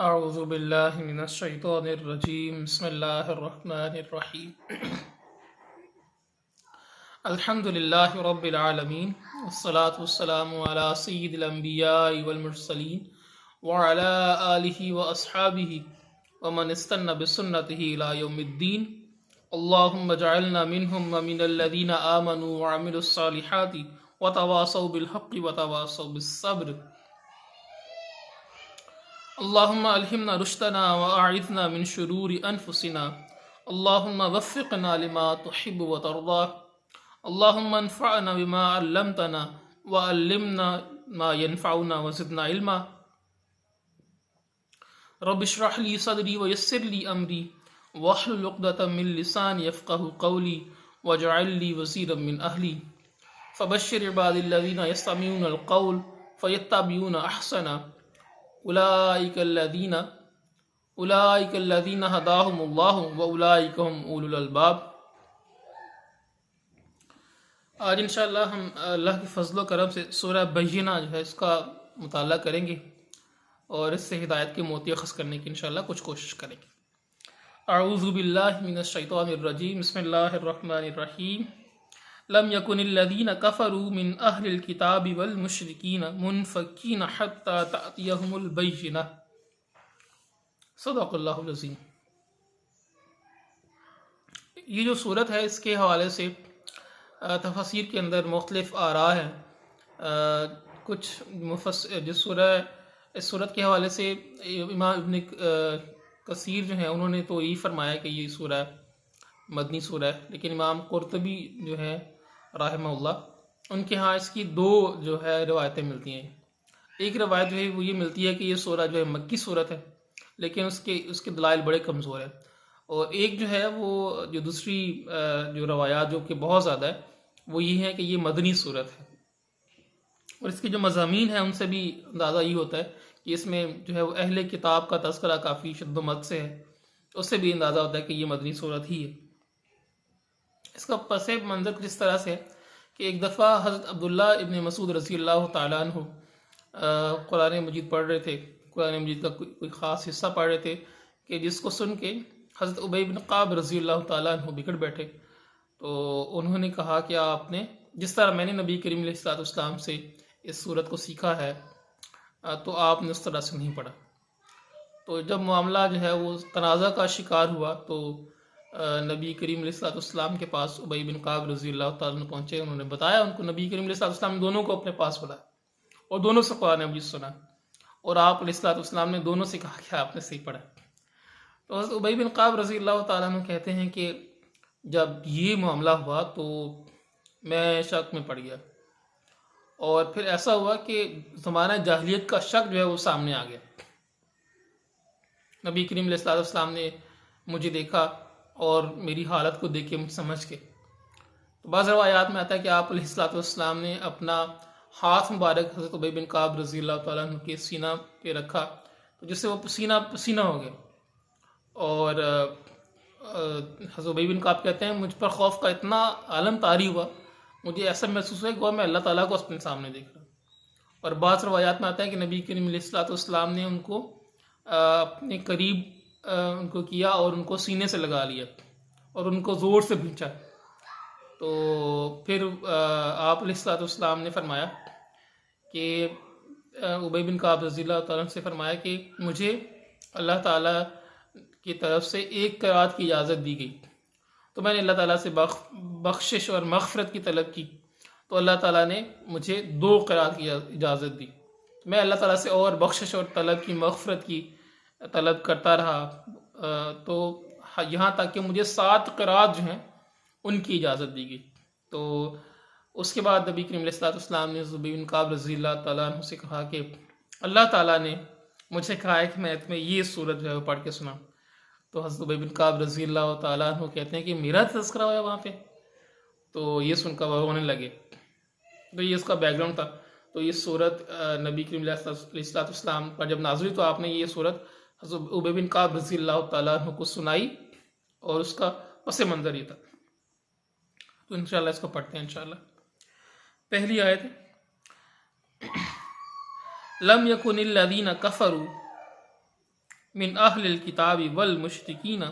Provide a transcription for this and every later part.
اعوذ باللہ من الشیطان الرجیم بسم اللہ الرحمن الرحیم الحمد للہ رب العالمین والصلاة والسلام علی سید الانبیاء والمرسلین وعلی آلہ واصحابہ ومن استنى بسنته الى یوم الدین اللہم اجعلنا منہم ومن الذین آمنوا وعملوا الصالحات وتواصوا بالحق وتواصوا بالصبر اللہم الہمنا رشدنا واعذنا من شرور انفسنا اللہم وفقنا لما تحب وترضى اللہم انفعنا بما علمتنا وعلمنا ما ينفعنا وزدنا علما رب اشرح لي صدري ويسر لي امری واحلل عقدة من لسانی يفقهوا قولی واجعل لي وزيرا من اہلی فبشر عبادی الذین يستمعون القول فيتبعون احسنہ اولئک الذین ہداہم اللہ واولئک هم اولو الالباب۔ آج انشاءاللہ ہم اللہ کے فضل و کرم سے سورہ بینہ جو ہے اس کا مطالعہ کریں گے اور اس سے ہدایت کے موتی اخذ کرنے کی انشاءاللہ کچھ کوشش کریں گے۔ اعوذ باللہ من الشیطان الرجیم بسم اللہ الرحمن الرحیم لم يكن الذين كفروا من اہل الكتاب والمشرکین منفکین حتی تأتیہم البینہ۔ صدق اللہ العظیم۔ یہ جو صورت ہے اس کے حوالے سے تفاسیر کے اندر مختلف آراء ہیں۔ کچھ اس صورت کے حوالے سے امام ابن کثیر جو ہیں انہوں نے تو یہی فرمایا کہ یہ سورہ مدنی سورہ ہے، لیکن امام قرطبی جو ہے رحمہ اللہ ان کے ہاں اس کی دو جو ہے روایتیں ملتی ہیں۔ ایک روایت جو ہے وہ یہ ملتی ہے کہ یہ سورہ جو ہے مکی صورت ہے، لیکن اس کے دلائل بڑے کمزور ہیں، اور ایک جو ہے وہ جو دوسری جو روایات جو کہ بہت زیادہ ہے وہ یہ ہے کہ یہ مدنی صورت ہے، اور اس کے جو مضامین ہیں ان سے بھی اندازہ یہ ہوتا ہے کہ اس میں جو ہے وہ اہل کتاب کا تذکرہ کافی شد و مد سے ہے، اس سے بھی اندازہ ہوتا ہے کہ یہ مدنی صورت ہی ہے۔ اس کا پس منظر کچھ اس طرح سے ہے کہ ایک دفعہ حضرت عبداللہ ابن مسعود رضی اللہ تعالیٰ عنہ قرآن مجید پڑھ رہے تھے، قرآن مجید کا کوئی خاص حصہ پڑھ رہے تھے کہ جس کو سن کے حضرت ابی بن کعب رضی اللہ تعالیٰ عنہ بگڑ بیٹھے۔ تو انہوں نے کہا کہ آپ نے جس طرح میں نے نبی کریم علیہ السلام سے اس صورت کو سیکھا ہے تو آپ نے اس طرح سے نہیں پڑھا۔ تو جب معاملہ جو ہے وہ تنازع کا شکار ہوا تو نبی کریم علیہ السلام کے پاس ابی بن کعب رضی اللہ تعالیٰ عنہ پہنچے، انہوں نے بتایا ان کو، نبی کریم علیہ السلام نے دونوں کو اپنے پاس بلایا اور دونوں سے قرآن مجید سنا، اور آپ علیہ السلام نے دونوں سے کہا کہ آپ نے صحیح پڑھا۔ تو حضرت ابی بن کعب رضی اللہ تعالیٰ عنہ کہتے ہیں کہ جب یہ معاملہ ہوا تو میں شک میں پڑ گیا، اور پھر ایسا ہوا کہ زمانہ جاہلیت کا شک جو ہے وہ سامنے آ گیا۔ نبی کریم علیہ السلام نے مجھے دیکھا اور میری حالت کو دیکھ کے مجھ سمجھ کے، تو بعض روایات میں آتا ہے کہ آپ علیہ السلام نے اپنا ہاتھ مبارک حضرت ابی بن کعب رضی اللہ تعالیٰ عنہ کے سینہ پہ رکھا، تو جس سے وہ پسینہ ہو گیا، اور حضرت ابی بن کعب کہتے ہیں مجھ پر خوف کا اتنا عالم طاری ہوا، مجھے ایسا محسوس ہوا کہ میں اللہ تعالیٰ کو اپنے سامنے دیکھ رہا ہوں۔ اور بعض روایات میں آتا ہے کہ نبی کریم علیہ السلام نے ان کو اپنے قریب ان کو کیا اور ان کو سینے سے لگا لیا اور ان کو زور سے بھینچا۔ تو پھر آپ علیہ السلام نے فرمایا کہ ابی بن کعب رضی اللہ تعالیٰ سے فرمایا کہ مجھے اللہ تعالیٰ کی طرف سے ایک قرات کی اجازت دی گئی، تو میں نے اللہ تعالیٰ سے بخشش اور مغفرت کی طلب کی، تو اللہ تعالیٰ نے مجھے 2 قرات کی اجازت دی۔ میں اللہ تعالیٰ سے اور بخشش اور طلب کی مغفرت کی طلب کرتا رہا، تو یہاں تک کہ مجھے 7 قرات جو ہیں ان کی اجازت دی گئی۔ تو اس کے بعد نبی کریم علیہ السلام نے ابی بن کعب رضی اللہ تعالیٰ عنہ سے کہا کہ اللہ تعالیٰ نے مجھے کہا ہے کہ میں تمہیں یہ صورت جو ہے وہ پڑھ کے سنا۔ تو حضرت ابی بن کعب رضی اللہ تعالیٰ عنہ کہتے ہیں کہ میرا تذکرہ ہوا وہاں پہ، تو یہ سن کر وہ رونے لگے۔ تو یہ اس کا بیک گراؤنڈ تھا۔ تو یہ صورت نبی کریم علیہ السلام پر جب نازل ہوئی تو آپ نے یہ صورت حضرت ابی بن کعب رضی اللہ تعالیٰ عنہ کو سنائی، اور اس کا پس منظر یہ تھا۔ تو انشاءاللہ اس کو پڑھتے ہیں انشاءاللہ۔ پہلی آیت لم یکن الذین کفروا من اہل الکتاب والمشرکین،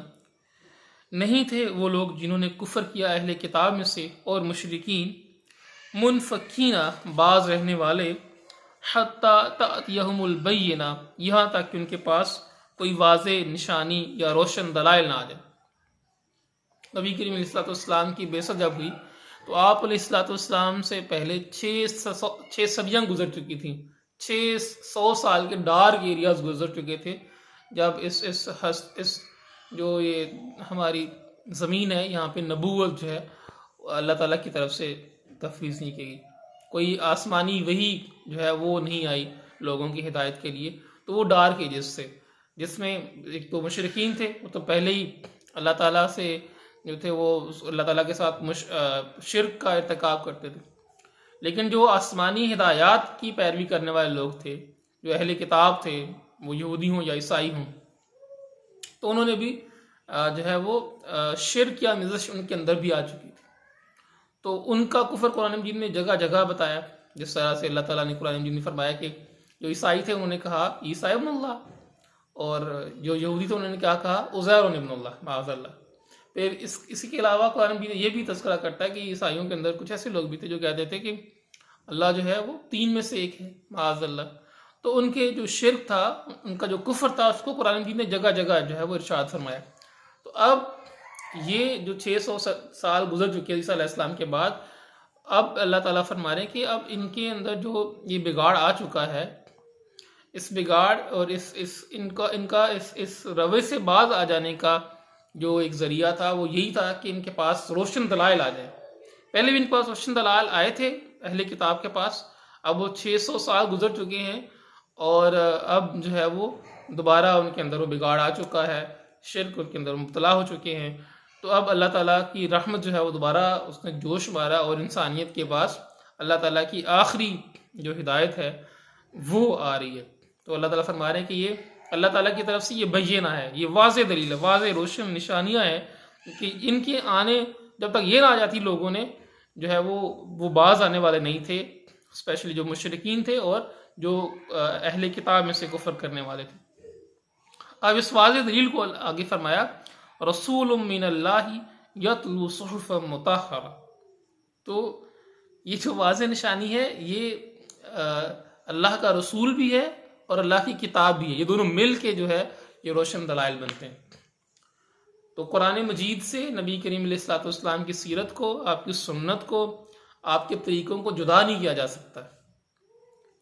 نہیں تھے وہ لوگ جنہوں نے کفر کیا اہل کتاب میں سے اور مشرکین، منفکین باز رہنے والے، حتی تأتیہم البینہ، یہاں تک کہ ان کے پاس کوئی واضح نشانی یا روشن دلائل نہ آ جائے۔ نبی کریم علیہ السلام کی بعثت جب ہوئی تو آپ علیہ السلام سے پہلے 6 صدیاں گزر چکی تھیں، 600 سال کے ڈارک ایریاز گزر چکے تھے جب اس جو یہ ہماری زمین ہے یہاں پہ نبوت جو ہے اللہ تعالیٰ کی طرف سے تفویض نہیں کی گئی، کوئی آسمانی وحی جو ہے وہ نہیں آئی لوگوں کی ہدایت کے لیے۔ تو وہ ڈارک ایجز تھے جس میں ایک تو مشرکین تھے، وہ تو پہلے ہی اللہ تعالیٰ سے جو تھے وہ اللہ تعالیٰ کے ساتھ شرک کا ارتکاب کرتے تھے، لیکن جو آسمانی ہدایات کی پیروی کرنے والے لوگ تھے، جو اہل کتاب تھے، وہ یہودی ہوں یا عیسائی ہوں، تو انہوں نے بھی جو ہے وہ شرک یا نزش ان کے اندر بھی آ چکی تھی۔ تو ان کا کفر قرآن مجید نے جگہ جگہ بتایا، جس طرح سے اللہ تعالیٰ نے قرآن مجید میں فرمایا کہ جو عیسائی تھے انہوں نے کہا عیسیٰ ابن اللہ، اور جو یہودی تھے انہوں نے کیا کہا عزیر ابن اللہ، معاذ اللہ۔ پھر اسی کے علاوہ قرآن مجید نے یہ بھی تذکرہ کرتا ہے کہ عیسائیوں کے اندر کچھ ایسے لوگ بھی تھے جو کہتے تھے کہ اللہ جو ہے وہ 3 میں سے ایک ہے، معاذ اللہ۔ تو ان کے جو شرک تھا، ان کا جو کفر تھا، اس کو قرآن مجید نے جگہ جگہ جو ہے وہ ارشاد فرمایا۔ تو اب یہ جو 600 سال گزر چکے عیسیٰ علیہ السلام کے بعد، اب اللہ تعالیٰ فرما رہے ہیں کہ اب ان کے اندر جو یہ بگاڑ آ چکا ہے، اس بگاڑ اور ان کا روے سے باز آ جانے کا جو ایک ذریعہ تھا وہ یہی تھا کہ ان کے پاس روشن دلائل آ جائے۔ پہلے بھی ان کے پاس روشن دلائل آئے تھے اہل کتاب کے پاس، اب وہ 600 سال گزر چکے ہیں اور اب جو ہے وہ دوبارہ ان کے اندر وہ بگاڑ آ چکا ہے، شرک ان کے اندر مبتلا ہو چکے ہیں۔ تو اب اللہ تعالیٰ کی رحمت جو ہے وہ دوبارہ اس نے جوش مارا اور انسانیت کے پاس اللہ تعالیٰ کی آخری جو ہدایت ہے وہ آ رہی ہے۔ تو اللہ تعالیٰ فرما رہے ہیں کہ یہ اللہ تعالیٰ کی طرف سے یہ بینہ ہے، یہ واضح دلیل ہے، واضح روشن نشانیاں ہیں کہ ان کے آنے جب تک یہ نہ آ جاتی لوگوں نے جو ہے وہ باز آنے والے نہیں تھے، اسپیشلی جو مشرکین تھے اور جو اہل کتاب میں سے کفر کرنے والے تھے۔ اب اس واضح دلیل کو آگے فرمایا رسول من اللہ یتلو صحفا مطہرہ۔ تو یہ جو واضح نشانی ہے یہ اللہ کا رسول بھی ہے اور اللہ کی کتاب بھی ہے، یہ دونوں مل کے جو ہے یہ روشن دلائل بنتے ہیں۔ تو قرآن مجید سے نبی کریم علیہ السلام کی سیرت کو، آپ کی سنت کو، آپ کے طریقوں کو جدا نہیں کیا جا سکتا۔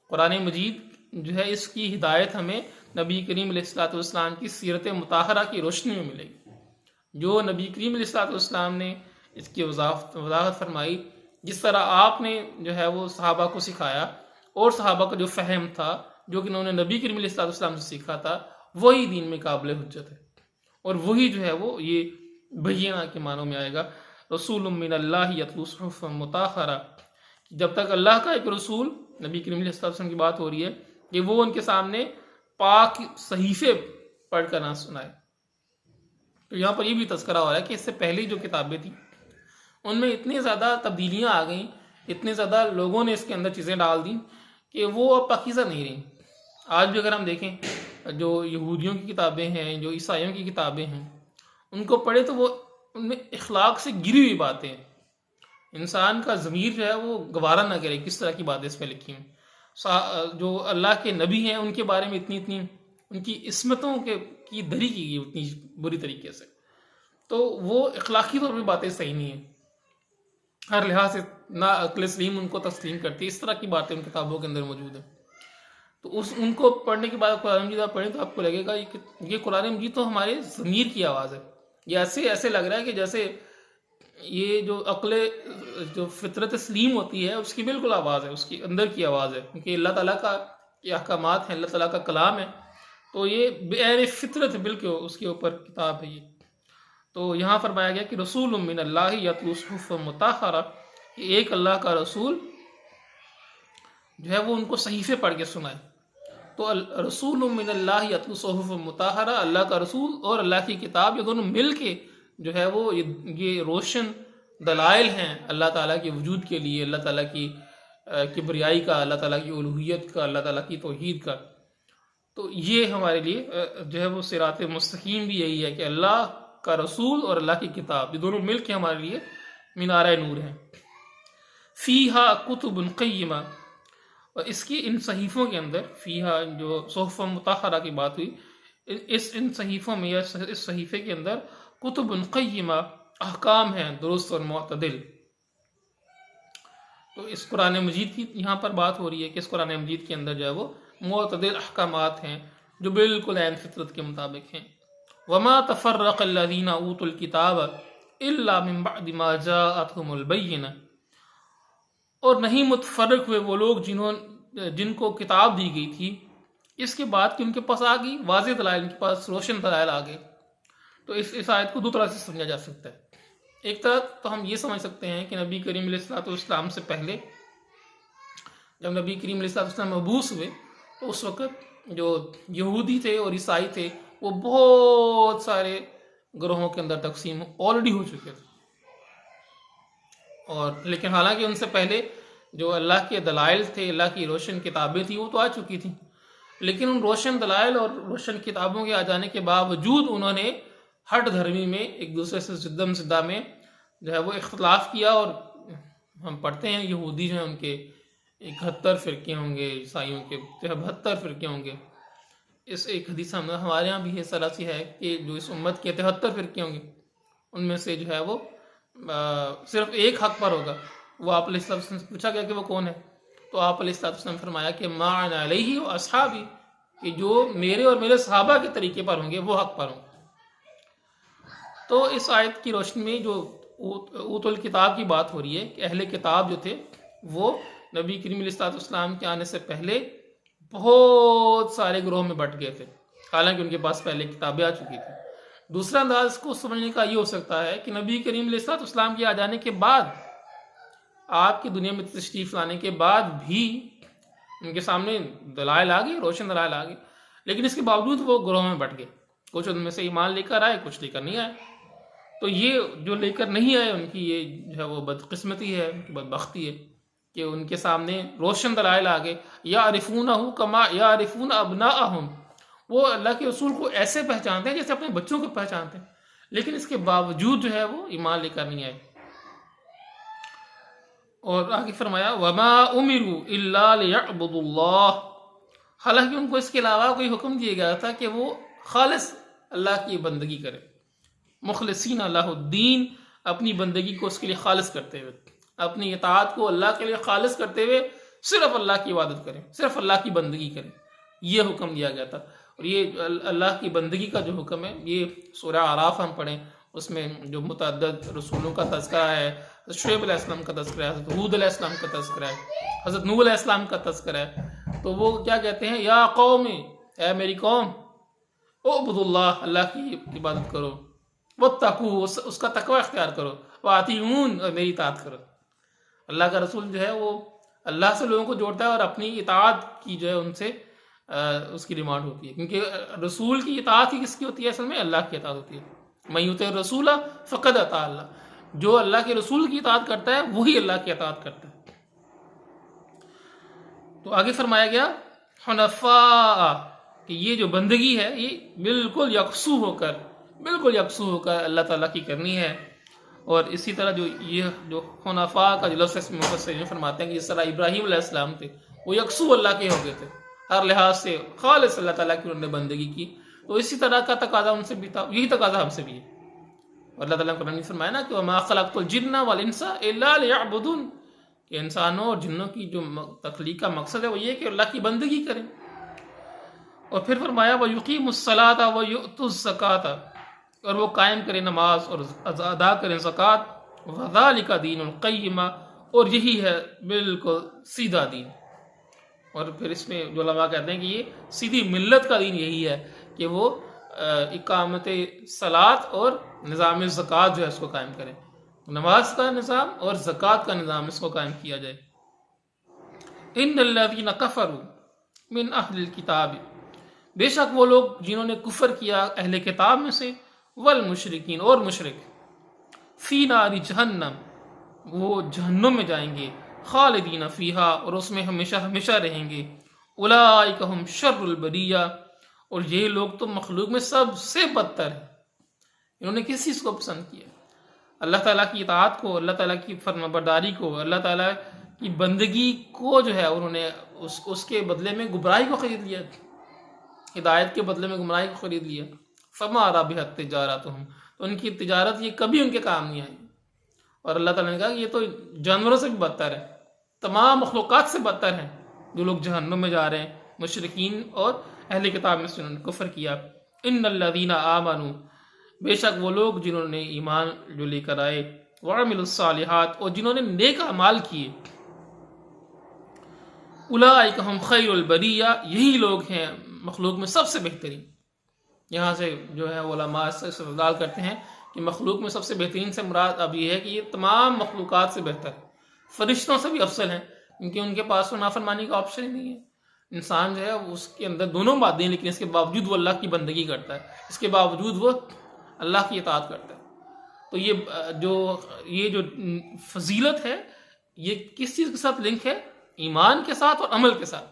قرآن مجید جو ہے اس کی ہدایت ہمیں نبی کریم علیہ السلام کی سیرت مطہرہ کی روشنی میں ملے گی۔ جو نبی کریم علیہ السلام نے اس کی وضاحت فرمائی، جس طرح آپ نے جو ہے وہ صحابہ کو سکھایا، اور صحابہ کا جو فہم تھا جو کہ انہوں نے نبی کریم علیہ السلام سے سیکھا تھا، وہی دین میں قابل حجت ہے، اور وہی جو ہے وہ یہ بینہ کے معنوں میں آئے گا، رسول من اللہ یتلو صحفا مطہرہ۔ جب تک اللہ کا ایک رسول، نبی کریم علیہ السلام کی بات ہو رہی ہے، کہ وہ ان کے سامنے پاک صحیفے پڑھ کر نہ سنائے۔ تو یہاں پر یہ بھی تذکرہ ہو رہا ہے کہ اس سے پہلی جو کتابیں تھیں ان میں اتنی زیادہ تبدیلیاں آ گئیں، اتنے زیادہ لوگوں نے اس کے اندر چیزیں ڈال دیں کہ وہ اب پاکیزہ نہیں رہیں۔ آج بھی اگر ہم دیکھیں جو یہودیوں کی کتابیں ہیں، جو عیسائیوں کی کتابیں ہیں، ان کو پڑھے تو وہ ان میں اخلاق سے گری ہوئی باتیں ہیں، انسان کا ضمیر جو ہے وہ گوارا نہ کرے کس طرح کی باتیں اس میں لکھی ہیں۔ جو اللہ کے نبی ہیں ان کے بارے میں اتنی ان کی عصمتوں کی دری کی گئی اتنی بری طریقے سے، تو وہ اخلاقی طور پہ باتیں صحیح نہیں ہیں، ہر لحاظ سے نہ عقل سلیم ان کو تسلیم کرتی، اس طرح کی باتیں ان کتابوں کے اندر موجود ہیں۔ تو ان کو پڑھنے کے بعد قرآن مجید آپ پڑھیں تو آپ کو لگے گا یہ قرآن مجید تو ہمارے ضمیر کی آواز ہے، یہ ایسے لگ رہا ہے کہ جیسے یہ جو عقل، جو فطرت سلیم ہوتی ہے اس کی بالکل آواز ہے، اس کی اندر کی آواز ہے، کیونکہ اللہ تعالیٰ کا یہ احکامات ہیں، اللہ تعالیٰ کا کلام ہے، تو یہ بغیر فطرت بالکل اس کے اوپر کتاب ہے یہ۔ تو یہاں فرمایا گیا کہ رسول من اللہ یتلو صحفا مطہرہ، ایک اللہ کا رسول جو ہے وہ ان کو صحیفے پڑھ کے سنائے۔ تو رسول من اللہ یتلو صحفا مطہرہ، اللہ کا رسول اور اللہ کی کتاب، یہ دونوں مل کے جو ہے وہ یہ روشن دلائل ہیں اللہ تعالیٰ کے وجود کے لیے، اللہ تعالیٰ کی کبریائی کا، اللہ تعالیٰ کی الوہیت کا، اللہ تعالیٰ کی توحید کا۔ تو یہ ہمارے لیے جو ہے وہ صراط مستقیم بھی یہی ہے کہ اللہ کا رسول اور اللہ کی کتاب، یہ دونوں مل کے ہمارے لیے مینارہ نور ہیں۔ فیہا کتب قیمہ، اور اس کی ان صحیفوں کے اندر، فیہا جو صحف مطہرہ کی بات ہوئی، ان صحیفوں میں یا اس صحیفے کے اندر کتب قیمہ، احکام ہیں درست اور معتدل۔ تو اس قرآن مجید کی یہاں پر بات ہو رہی ہے کہ اس قرآن مجید کے اندر جو ہے وہ معتدل احکامات ہیں جو بالکل عین فطرت کے مطابق ہیں۔ وما تفرق الذین اوتوا الکتاب الا من بعد ما جاءتهم البینہ، اور نہیں متفرق ہوئے وہ لوگ جن کو کتاب دی گئی تھی اس کے بعد کہ ان کے پاس آ گئی واضح دلائل، ان کے پاس روشن دلائل آ گئے۔ تو اس آیت کو دو طرح سے سمجھا جا سکتا ہے۔ ایک طرح تو ہم یہ سمجھ سکتے ہیں کہ نبی کریم علیہ الصلوۃ والسلام سے پہلے جب نبی کریم علیہ الصلوۃ والسلام مبعوث ہوئے تو اس وقت جو یہودی تھے اور عیسائی تھے وہ بہت سارے گروہوں کے اندر تقسیم آلریڈی ہو چکے تھے، اور لیکن حالانکہ ان سے پہلے جو اللہ کے دلائل تھے، اللہ کی روشن کتابیں تھیں، وہ تو آ چکی تھیں، لیکن ان روشن دلائل اور روشن کتابوں کے آ جانے کے باوجود انہوں نے ہٹ دھرمی میں ایک دوسرے سے زدم زدہ میں جو ہے وہ اختلاف کیا، اور ہم پڑھتے ہیں یہودی جو ہیں ان کے 71 فرقے ہوں گے، عیسائیوں کے 72 فرقے ہوں گے۔ اس ایک حدیث ہمارے ہاں بھی اس طرح سے ہے کہ جو اس امت کے 73 فرقے ہوں گے ان میں سے جو ہے وہ صرف ایک حق پر ہوگا۔ وہ آپ علیہ السلام سے پوچھا گیا کہ وہ کون ہے، تو آپ علیہ السلام نے فرمایا کہ ما انا علیہ و اصحابی، کہ جو میرے اور میرے صحابہ کے طریقے پر ہوں گے وہ حق پر ہوں گے۔ تو اس آیت کی روشنی میں جو اوت الکتاب کی بات ہو رہی ہے کہ اہل کتاب جو تھے وہ نبی کریم علیہ السلام کے آنے سے پہلے بہت سارے گروہ میں بٹ گئے تھے، حالانکہ ان کے پاس پہلے کتابیں آ چکی تھیں۔ دوسرا انداز کو سمجھنے کا یہ ہو سکتا ہے کہ نبی کریم علیہ السلام کے آ جانے کے بعد، آپ کی دنیا میں تشریف لانے کے بعد بھی ان کے سامنے دلائل آ گئی، روشن دلائل آ گئی، لیکن اس کے باوجود وہ گروہ میں بٹ گئے، کچھ ان میں سے ایمان لے کر آئے، کچھ لے کر نہیں آئے۔ تو یہ جو لے کر نہیں آئے ان کی یہ جو ہے وہ بدقسمتی ہے، ان کی بدبختی ہے کہ ان کے سامنے روشن دلائل آ گئے۔ یعرفونہ کما یعرفون ابناءہم، وہ اللہ کے رسول کو ایسے پہچانتے ہیں جیسے اپنے بچوں کو پہچانتے ہیں، لیکن اس کے باوجود جو ہے وہ ایمان لے کر نہیں آئے۔ اور آگے فرمایا وما امروا الا ليعبدوا اللہ، حالانکہ ان کو اس کے علاوہ کوئی حکم دیا گیا تھا کہ وہ خالص اللہ کی بندگی کرے، مخلصین اللہ الدین، اپنی بندگی کو اس کے لیے خالص کرتے ہوئے، اپنی اطاعت کو اللہ کے لیے خالص کرتے ہوئے صرف اللہ کی عبادت کریں، صرف اللہ کی بندگی کریں، یہ حکم دیا گیا تھا۔ اور یہ اللہ کی بندگی کا جو حکم ہے یہ سورہ اعراف ہم پڑھیں، اس میں جو متعدد رسولوں کا تذکرہ ہے، شعیب علیہ السلام کا تذکرہ ہے، حضرت ہود علیہ السلام کا تذکرہ ہے، حضرت نوح علیہ السلام کا تذکرہ ہے، تو وہ کیا کہتے ہیں، یا قوم، اے میری قوم، اعبدوا اللہ، اللہ کی عبادت کرو، واتقوا، اس کا تقوی اختیار کرو، واطیعون، اور میری اطاعت کرو۔ اللہ کا رسول جو ہے وہ اللہ سے لوگوں کو جوڑتا ہے اور اپنی اطاعت کی جو ہے ان سے اس کی ڈیمانڈ ہوتی ہے، کیونکہ رسول کی اطاعت ہی کس کی ہوتی ہے، اصل میں اللہ کی اطاعت ہوتی ہے۔ من یطع الرسول فقد اطاع اللہ، جو اللہ کے رسول کی اطاعت کرتا ہے وہی اللہ کی اطاعت کرتا ہے۔ تو آگے فرمایا گیا حنفاء، کہ یہ جو بندگی ہے یہ بالکل یکسو ہو کر اللہ تعالیٰ کی کرنی ہے۔ اور اسی طرح یہ جو حنفاء کا جو لفظ اس میں مفسرین فرماتے ہیں کہ جس طرح ابراہیم علیہ السلام تھے وہ یکسو اللہ کے ہو گئے تھے، ہر لحاظ سے خالص اللہ تعالیٰ کی انہوں نے بندگی کی، تو اسی طرح کا تقاضا ان سے بھی تھا، یہی تقاضا ہم سے بھی ہے۔ اور اللہ تعالیٰ نے قرآن میں فرمایا نا کہ وَمَا خَلَقْتُ الْجِنَّ وَالْإِنسَ إِلَّا لِيَعْبُدُونَ، کہ انسانوں اور جنوں کی جو تخلیق کا مقصد ہے وہ یہ کہ اللہ کی بندگی کریں۔ اور پھر فرمایا وَيُقِيمُ الصَّلَاةَ وَيُؤْتُ الزَّكَاةَ، اور وہ قائم کریں نماز اور ادا کریں زکوٰۃ، وَذَلِكَ دِينُ الْقَيِّمَةُ، اور یہی ہے بالکل سیدھا دین۔ اور پھر اس میں جو علماء کہتے ہیں کہ یہ سیدھی ملت کا دین یہی ہے کہ وہ اقامت صلاۃ اور نظام زکوٰۃ جو ہے اس کو قائم کریں، نماز کا نظام اور زکوٰۃ کا نظام اس کو قائم کیا جائے۔ ان الذین کفروا من اہل الکتاب، بے شک وہ لوگ جنہوں نے کفر کیا اہل کتاب میں سے، والمشرکین، اور مشرک، فی نار جہنم، وہ جہنم میں جائیں گے، خالدین فیہا، اور اس میں ہمیشہ ہمیشہ رہیں گے، اولئک ہم شر البریہ، اور یہ لوگ تو مخلوق میں سب سے بدتر ہیں۔ انہوں نے کس چیز کو پسند کیا؟ اللہ تعالیٰ کی اطاعت کو، اللہ تعالیٰ کی فرمانبرداری کو، اللہ تعالیٰ کی بندگی کو جو ہے انہوں نے اس کے بدلے میں گمراہی کو خرید لیا، ہدایت کے بدلے میں گمراہی کو خرید لیا۔ فما ربحت تجارتہم، تو ان کی تجارت یہ کبھی ان کے کام نہیں آئی۔ اور اللہ تعالیٰ نے کہا کہ یہ تو جانوروں سے بھی بدتر ہے، تمام مخلوقات سے بدتر ہیں جو لوگ جہنم میں جا رہے ہیں، مشرکین اور اہل کتاب میں سے انہوں نے کفر کیا۔ ان الذین آمنوا، بے شک وہ لوگ جنہوں نے ایمان جو لے کر آئے، وعملوا الصالحات، اور جنہوں نے نیک اعمال کیے، اولئک ہم خیر البریہ، یہی لوگ ہیں مخلوق میں سب سے بہترین۔ یہاں سے جو ہے علماء سے استدلال کرتے ہیں کہ مخلوق میں سب سے بہترین سے مراد اب یہ ہے کہ یہ تمام مخلوقات سے بہتر ہے، فرشتوں سے بھی افضل ہیں، کیونکہ ان کے پاس تو نافرمانی کا آپشن ہی نہیں ہے۔ انسان جو ہے اس کے اندر دونوں باتیں، لیکن اس کے باوجود وہ اللہ کی بندگی کرتا ہے، اس کے باوجود وہ اللہ کی اطاعت کرتا ہے۔ تو یہ جو فضیلت ہے، یہ کس چیز کے ساتھ لنک ہے؟ ایمان کے ساتھ اور عمل کے ساتھ۔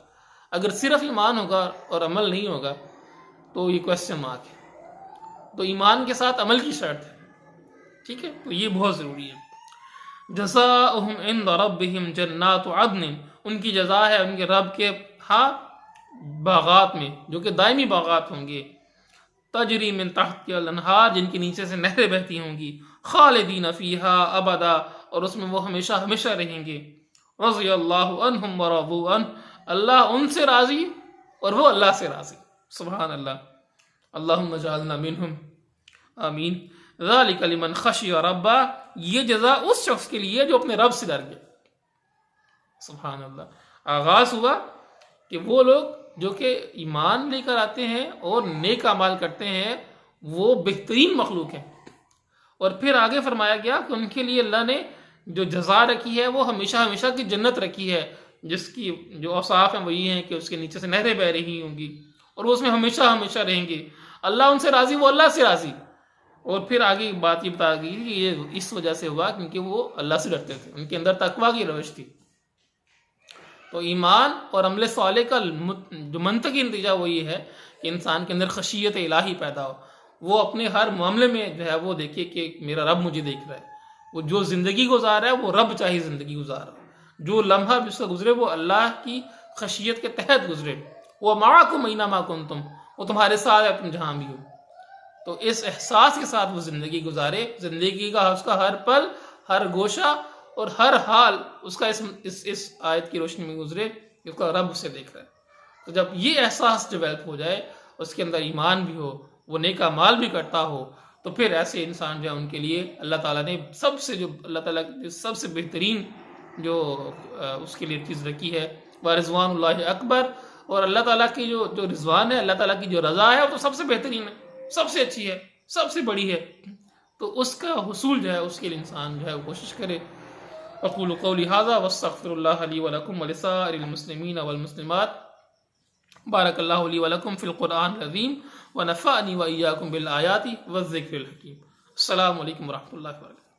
اگر صرف ایمان ہوگا اور عمل نہیں ہوگا تو یہ کوسچن مارک ہے۔ تو ایمان کے ساتھ عمل کی شرط ہے، ٹھیک ہے؟ تو یہ بہت ضروری ہے۔ جزاؤہم عند ربہم جنات عدن، ان کی جزا ہے ان کے رب کے ہاں باغات میں، جو کہ دائمی باغات ہوں گے، تجری من تحت الانہار، جن کے نیچے سے نہریں بہتی ہوں گی، خالدین فیہا ابدا، اور اس میں وہ ہمیشہ ہمیشہ رہیں گے۔ رضی اللہ عنہم ورضوا عنہ، اللہ ان سے راضی اور وہ اللہ سے راضی۔ سبحان اللہ، اللہم اجعلنا منہم، آمین۔ ذالک لمن خشی ربہ، یہ جزا اس شخص کے لیے جو اپنے رب سے ڈر گیا۔ سبحان اللہ، آغاز ہوا کہ وہ لوگ جو کہ ایمان لے کر آتے ہیں اور نیک اعمال کرتے ہیں وہ بہترین مخلوق ہیں، اور پھر آگے فرمایا گیا کہ ان کے لیے اللہ نے جو جزا رکھی ہے وہ ہمیشہ ہمیشہ کی جنت رکھی ہے، جس کی جو اوصاف ہیں وہ یہ ہیں کہ اس کے نیچے سے نہریں بہ رہی ہوں گی اور وہ اس میں ہمیشہ ہمیشہ رہیں گے۔ اللہ ان سے راضی، وہ اللہ سے راضی۔ اور پھر آگے بات یہ بتا گئی کہ یہ اس وجہ سے ہوا کیونکہ وہ اللہ سے ڈرتے تھے، ان کے اندر تقویٰ کی روش تھی۔ تو ایمان اور عمل صالح کا جو منطقی نتیجہ وہ یہ ہے کہ انسان کے اندر خشیت الہی پیدا ہو، وہ اپنے ہر معاملے میں جو ہے وہ دیکھے کہ میرا رب مجھے دیکھ رہا ہے، وہ جو زندگی گزار رہا ہے وہ رب چاہیے زندگی گزار رہا ہے، جو لمحہ بھی اس کا گزرے وہ اللہ کی خشیت کے تحت گزرے۔ وہ معکم اینما کنتم، وہ تمہارے ساتھ ہے تم جہاں بھی ہو۔ تو اس احساس کے ساتھ وہ زندگی گزارے، زندگی کا اس کا ہر پل، ہر گوشہ اور ہر حال اس کا اس آیت کی روشنی میں گزرے کہ اس کا رب اسے دیکھ رہا ہے۔ تو جب یہ احساس ڈیولپ ہو جائے، اس کے اندر ایمان بھی ہو، وہ نیک اعمال بھی کرتا ہو، تو پھر ایسے انسان جو ہے ان کے لیے اللہ تعالیٰ نے اللہ تعالیٰ کی سب سے بہترین جو اس کے لیے چیز رکھی ہے وہ رضوان اللہ اکبر، اور اللہ تعالیٰ کی جو رضوان ہے، اللہ تعالیٰ کی جو رضا ہے وہ تو سب سے بہترین ہے، سب سے اچھی ہے، سب سے بڑی ہے۔ تو اس کا حصول جو ہے اس کے لیے انسان جو ہے وہ کوشش کرے۔ اقول قولی ھذا واستغفر اللہ لی ولکم ولسائر المسلمین والمسلمات۔ بارک اللہ لی ولکم فی القرآن العظیم ونفعنی وإیاکم بالآیات والذکر الحکیم۔ السلام علیکم ورحمۃ اللہ وبرکاتہ۔